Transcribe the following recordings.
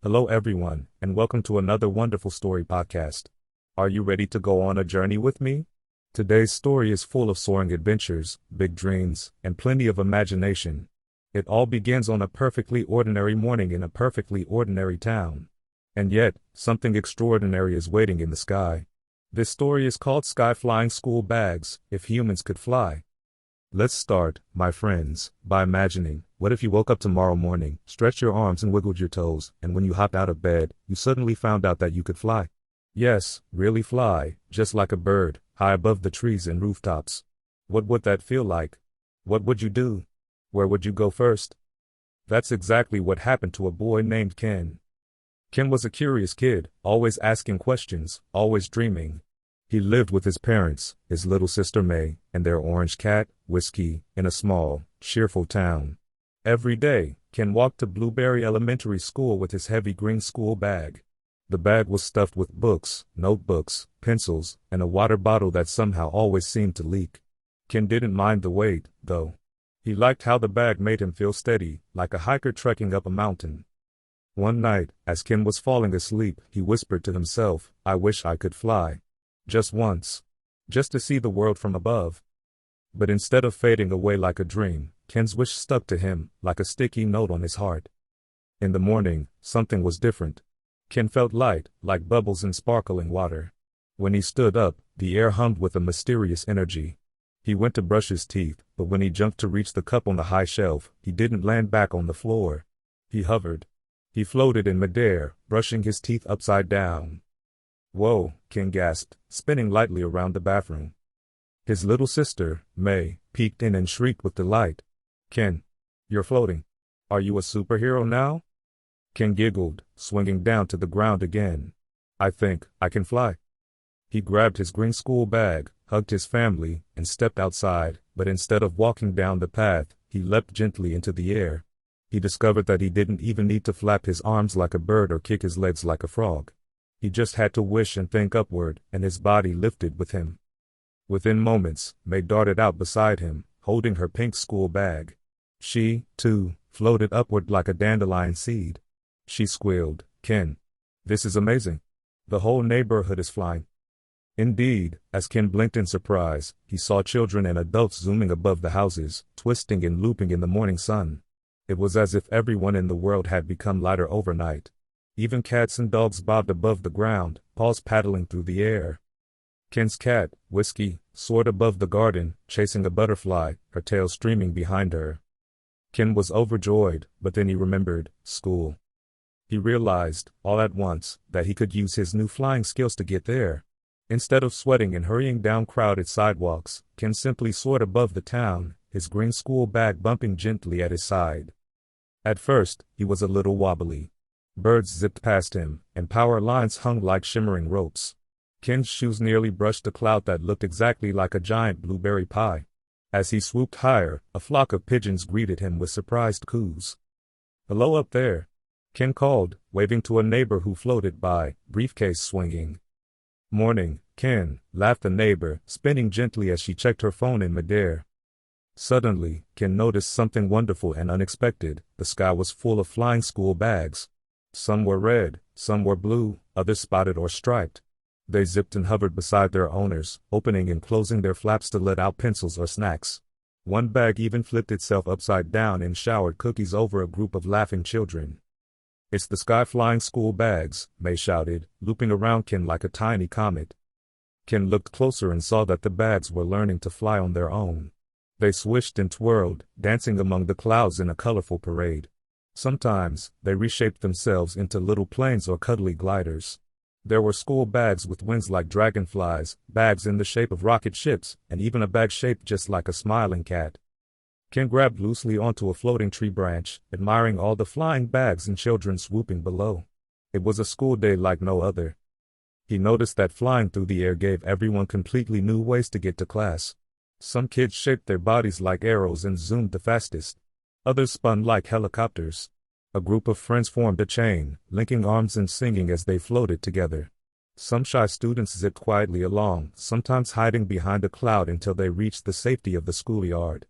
Hello, everyone, and welcome to another wonderful story podcast. Are you ready to go on a journey with me? Today's story is full of soaring adventures, big dreams, and plenty of imagination. It all begins on a perfectly ordinary morning in a perfectly ordinary town. And yet, something extraordinary is waiting in the sky. This story is called Sky Flying School Bags, If Humans Could Fly. Let's start, my friends, by imagining, what if you woke up tomorrow morning, stretched your arms and wiggled your toes, and when you hopped out of bed, you suddenly found out that you could fly? Yes, really fly, just like a bird, high above the trees and rooftops. What would that feel like? What would you do? Where would you go first? That's exactly what happened to a boy named Ken. Ken was a curious kid, always asking questions, always dreaming. He lived with his parents, his little sister May, and their orange cat, Whiskey, in a small, cheerful town. Every day, Ken walked to Blueberry Elementary School with his heavy green school bag. The bag was stuffed with books, notebooks, pencils, and a water bottle that somehow always seemed to leak. Ken didn't mind the weight, though. He liked how the bag made him feel steady, like a hiker trekking up a mountain. One night, as Ken was falling asleep, he whispered to himself, "I wish I could fly. Just once. Just to see the world from above." But instead of fading away like a dream, Ken's wish stuck to him, like a sticky note on his heart. In the morning, something was different. Ken felt light, like bubbles in sparkling water. When he stood up, the air hummed with a mysterious energy. He went to brush his teeth, but when he jumped to reach the cup on the high shelf, he didn't land back on the floor. He hovered. He floated in midair, brushing his teeth upside down. "Whoa," Ken gasped, spinning lightly around the bathroom. His little sister, May, peeked in and shrieked with delight. "Ken, you're floating. Are you a superhero now?" Ken giggled, swinging down to the ground again. "I think I can fly." He grabbed his green school bag, hugged his family, and stepped outside, but instead of walking down the path, he leapt gently into the air. He discovered that he didn't even need to flap his arms like a bird or kick his legs like a frog. He just had to wish and think upward, and his body lifted with him. Within moments, May darted out beside him, holding her pink school bag. She, too, floated upward like a dandelion seed. She squealed, "Ken, this is amazing. The whole neighborhood is flying." Indeed, as Ken blinked in surprise, he saw children and adults zooming above the houses, twisting and looping in the morning sun. It was as if everyone in the world had become lighter overnight. Even cats and dogs bobbed above the ground, paws paddling through the air. Ken's cat, Whiskey, soared above the garden, chasing a butterfly, her tail streaming behind her. Ken was overjoyed, but then he remembered school. He realized, all at once, that he could use his new flying skills to get there. Instead of sweating and hurrying down crowded sidewalks, Ken simply soared above the town, his green school bag bumping gently at his side. At first, he was a little wobbly. Birds zipped past him, and power lines hung like shimmering ropes. Ken's shoes nearly brushed a cloud that looked exactly like a giant blueberry pie. As he swooped higher, a flock of pigeons greeted him with surprised coos. "Hello up there," Ken called, waving to a neighbor who floated by, briefcase swinging. "Morning, Ken," laughed the neighbor, spinning gently as she checked her phone in midair. Suddenly, Ken noticed something wonderful and unexpected. The sky was full of flying school bags. Some were red, some were blue, others spotted or striped. They zipped and hovered beside their owners, opening and closing their flaps to let out pencils or snacks. One bag even flipped itself upside down and showered cookies over a group of laughing children. "It's the Sky Flying School Bags," May shouted, looping around Ken like a tiny comet. Ken looked closer and saw that the bags were learning to fly on their own. They swished and twirled, dancing among the clouds in a colorful parade. Sometimes, they reshaped themselves into little planes or cuddly gliders. There were school bags with wings like dragonflies, bags in the shape of rocket ships, and even a bag shaped just like a smiling cat. Ken grabbed loosely onto a floating tree branch, admiring all the flying bags and children swooping below. It was a school day like no other. He noticed that flying through the air gave everyone completely new ways to get to class. Some kids shaped their bodies like arrows and zoomed the fastest. Others spun like helicopters. A group of friends formed a chain, linking arms and singing as they floated together. Some shy students zipped quietly along, sometimes hiding behind a cloud until they reached the safety of the schoolyard.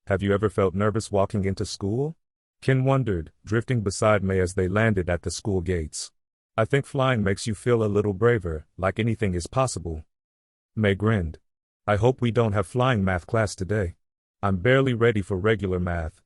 Have you ever felt nervous walking into school? Ken wondered, drifting beside May as they landed at the school gates. I think flying makes you feel a little braver, like anything is possible. May grinned. I hope we don't have flying math class today. I'm barely ready for regular math.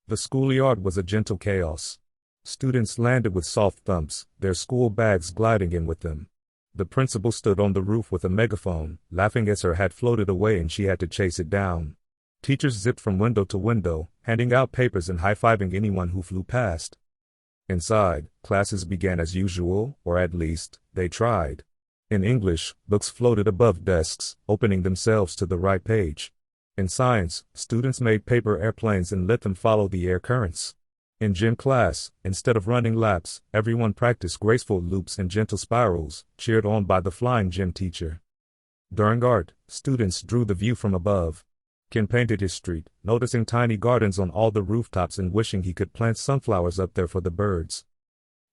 The schoolyard was a gentle chaos. Students landed with soft thumps, their school bags gliding in with them. The principal stood on the roof with a megaphone, laughing as her hat floated away and she had to chase it down. Teachers zipped from window to window, handing out papers and high-fiving anyone who flew past. Inside, classes began as usual, or at least, they tried. In English, books floated above desks, opening themselves to the right page. In science, students made paper airplanes and let them follow the air currents. In gym class, instead of running laps, everyone practiced graceful loops and gentle spirals, cheered on by the flying gym teacher. During art, students drew the view from above. Ken painted his street, noticing tiny gardens on all the rooftops and wishing he could plant sunflowers up there for the birds.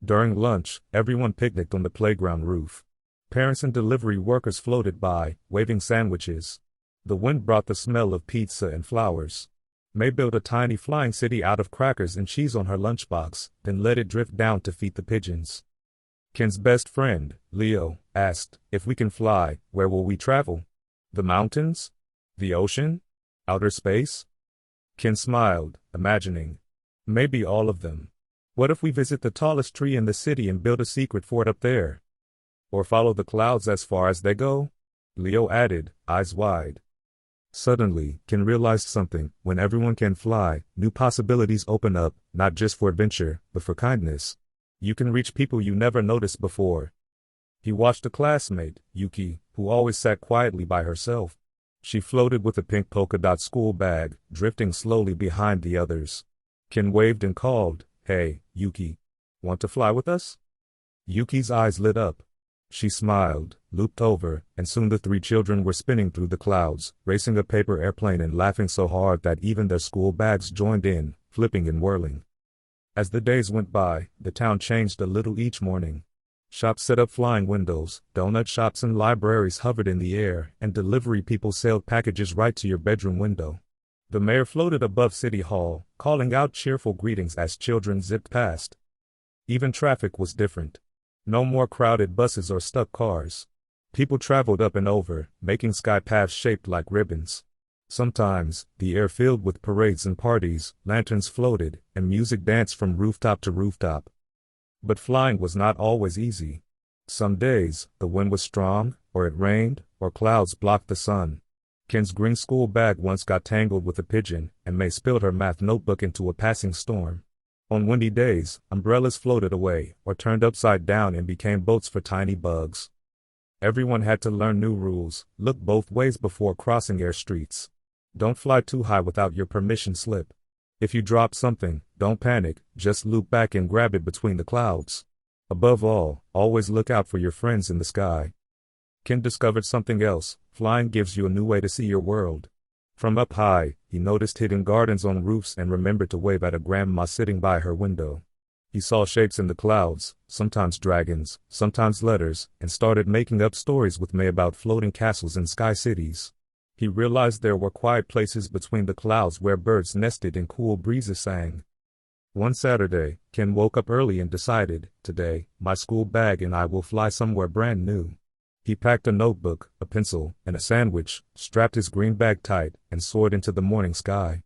During lunch, everyone picnicked on the playground roof. Parents and delivery workers floated by, waving sandwiches. The wind brought the smell of pizza and flowers. May built a tiny flying city out of crackers and cheese on her lunchbox, then let it drift down to feed the pigeons. Ken's best friend, Leo, asked, if we can fly, where will we travel? The mountains? The ocean? Outer space? Ken smiled, imagining. Maybe all of them. What if we visit the tallest tree in the city and build a secret fort up there? Or follow the clouds as far as they go? Leo added, eyes wide. Suddenly, Ken realized something. When everyone can fly, new possibilities open up, not just for adventure, but for kindness. You can reach people you never noticed before. He watched a classmate, Yuki, who always sat quietly by herself. She floated with a pink polka-dot school bag, drifting slowly behind the others. Ken waved and called, Hey, Yuki. Want to fly with us? Yuki's eyes lit up. She smiled, looped over, and soon the three children were spinning through the clouds, racing a paper airplane and laughing so hard that even their school bags joined in, flipping and whirling. As the days went by, the town changed a little each morning. Shops set up flying windows, donut shops and libraries hovered in the air, and delivery people sailed packages right to your bedroom window. The mayor floated above City Hall, calling out cheerful greetings as children zipped past. Even traffic was different. No more crowded buses or stuck cars. People traveled up and over, making sky paths shaped like ribbons. Sometimes, the air filled with parades and parties, lanterns floated, and music danced from rooftop to rooftop. But flying was not always easy. Some days, the wind was strong, or it rained, or clouds blocked the sun. Ken's green school bag once got tangled with a pigeon, and May spilled her math notebook into a passing storm. On windy days, umbrellas floated away, or turned upside down and became boats for tiny bugs. Everyone had to learn new rules, look both ways before crossing air streets. Don't fly too high without your permission slip. If you drop something, don't panic, just loop back and grab it between the clouds. Above all, always look out for your friends in the sky. Ken discovered something else. Flying gives you a new way to see your world. From up high, he noticed hidden gardens on roofs and remembered to wave at a grandma sitting by her window. He saw shapes in the clouds, sometimes dragons, sometimes letters, and started making up stories with May about floating castles and sky cities. He realized there were quiet places between the clouds where birds nested and cool breezes sang. One Saturday, Ken woke up early and decided, today, my school bag and I will fly somewhere brand new. He packed a notebook, a pencil, and a sandwich, strapped his green bag tight, and soared into the morning sky.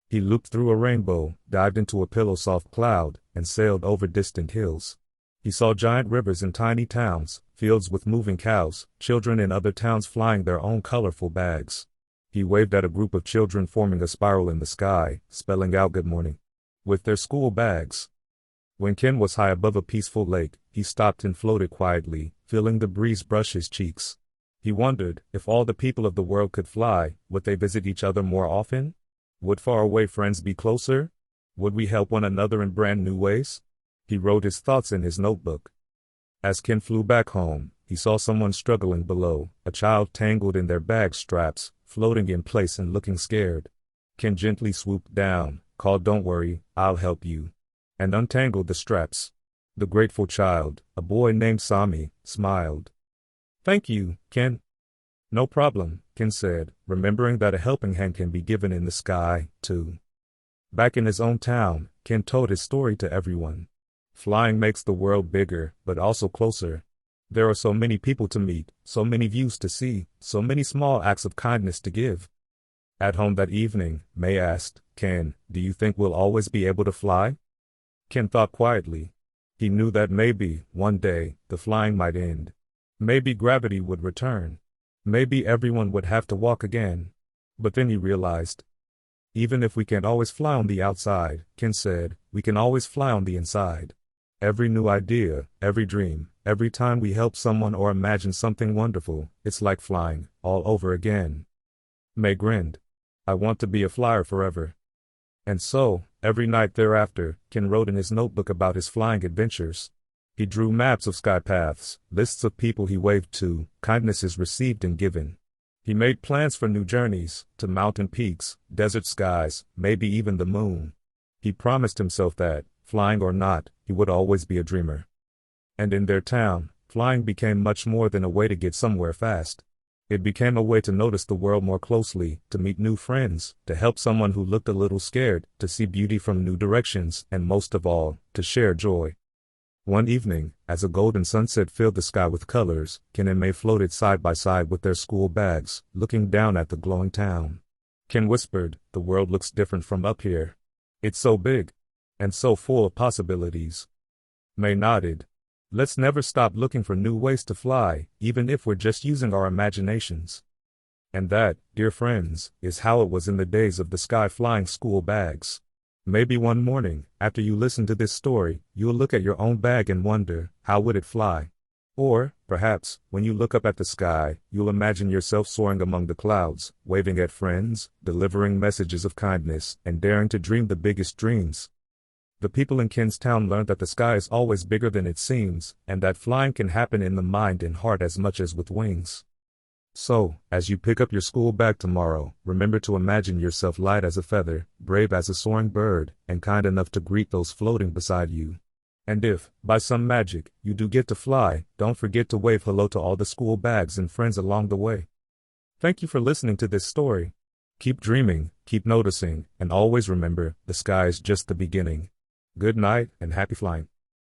He looped through a rainbow, dived into a pillow-soft cloud, and sailed over distant hills. He saw giant rivers in tiny towns, fields with moving cows, children in other towns flying their own colorful bags. He waved at a group of children forming a spiral in the sky, spelling out good morning, with their school bags. When Ken was high above a peaceful lake, he stopped and floated quietly, feeling the breeze brush his cheeks. He wondered, if all the people of the world could fly, would they visit each other more often? Would faraway friends be closer? Would we help one another in brand new ways? He wrote his thoughts in his notebook. As Ken flew back home, he saw someone struggling below, a child tangled in their bag straps, floating in place and looking scared. Ken gently swooped down, called, "Don't worry, I'll help you," and untangled the straps. The grateful child, a boy named Sami, smiled. "Thank you, Ken." "No problem," Ken said, remembering that a helping hand can be given in the sky, too. Back in his own town, Ken told his story to everyone. Flying makes the world bigger, but also closer. There are so many people to meet, so many views to see, so many small acts of kindness to give. At home that evening, May asked, Ken, do you think we'll always be able to fly? Ken thought quietly. He knew that maybe, one day, the flying might end. Maybe gravity would return. Maybe everyone would have to walk again. But then he realized. Even if we can't always fly on the outside, Ken said, we can always fly on the inside. Every new idea, every dream, every time we help someone or imagine something wonderful, it's like flying, all over again. May grinned. I want to be a flyer forever. And so, every night thereafter, Ken wrote in his notebook about his flying adventures. He drew maps of sky paths, lists of people he waved to, kindnesses received and given. He made plans for new journeys, to mountain peaks, desert skies, maybe even the moon. He promised himself that, flying or not, he would always be a dreamer. And in their town, flying became much more than a way to get somewhere fast. It became a way to notice the world more closely, to meet new friends, to help someone who looked a little scared, to see beauty from new directions, and most of all, to share joy. One evening, as a golden sunset filled the sky with colors, Ken and May floated side by side with their school bags, looking down at the glowing town. Ken whispered, the world looks different from up here. It's so big. And so full of possibilities. May nodded. Let's never stop looking for new ways to fly, even if we're just using our imaginations. And that, dear friends, is how it was in the days of the sky-flying school bags. Maybe one morning, after you listen to this story, you'll look at your own bag and wonder, how would it fly? Or, perhaps, when you look up at the sky, you'll imagine yourself soaring among the clouds, waving at friends, delivering messages of kindness, and daring to dream the biggest dreams. The people in Ken's town learned that the sky is always bigger than it seems, and that flying can happen in the mind and heart as much as with wings. So, as you pick up your school bag tomorrow, remember to imagine yourself light as a feather, brave as a soaring bird, and kind enough to greet those floating beside you. And if, by some magic, you do get to fly, don't forget to wave hello to all the school bags and friends along the way. Thank you for listening to this story. Keep dreaming, keep noticing, and always remember, the sky is just the beginning. Good night and happy flying.